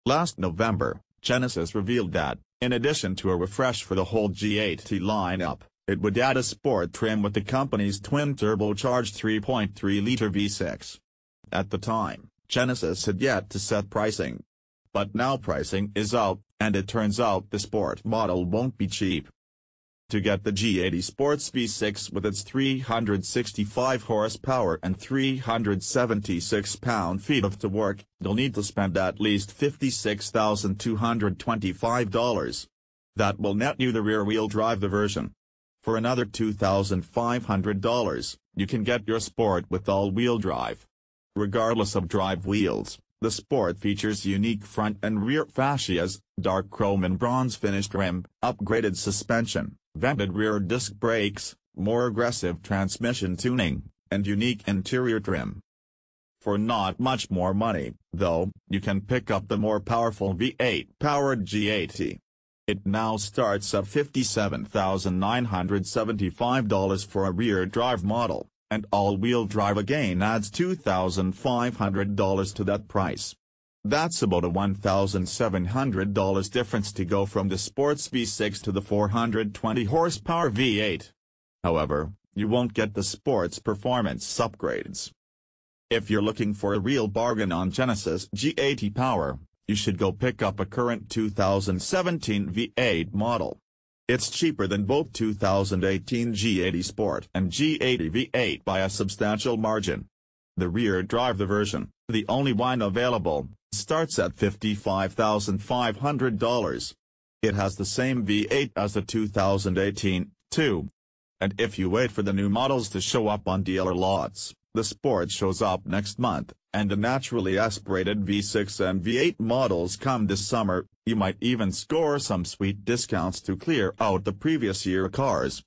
Last November, Genesis revealed that, in addition to a refresh for the whole G80 lineup, it would add a sport trim with the company's twin-turbocharged 3.3-liter V6. At the time, Genesis had yet to set pricing. But now pricing is out, and it turns out the sport model won't be cheap. To get the G80 Sports V6 with its 365 horsepower and 376 pound-feet of torque, you'll need to spend at least $56,225. That will net you the rear-wheel drive version. For another $2,500, you can get your Sport with all-wheel drive. Regardless of drive wheels, the Sport features unique front and rear fascias, dark chrome and bronze-finished rim, upgraded suspension, vented rear disc brakes, more aggressive transmission tuning, and unique interior trim. For not much more money, though, you can pick up the more powerful V8-powered G80. It now starts at $57,975 for a rear-drive model, and all-wheel drive again adds $2,500 to that price. That's about a $1,700 difference to go from the Sports V6 to the 420-horsepower V8. However, you won't get the Sports performance upgrades. If you're looking for a real bargain on Genesis G80 power, you should go pick up a current 2017 V8 model. It's cheaper than both 2018 G80 Sport and G80 V8 by a substantial margin. The rear-drive version, the only one available, starts at $55,500. It has the same V8 as the 2018, too. And if you wait for the new models to show up on dealer lots, the Sport shows up next month, and the naturally aspirated V6 and V8 models come this summer. You might even score some sweet discounts to clear out the previous year cars.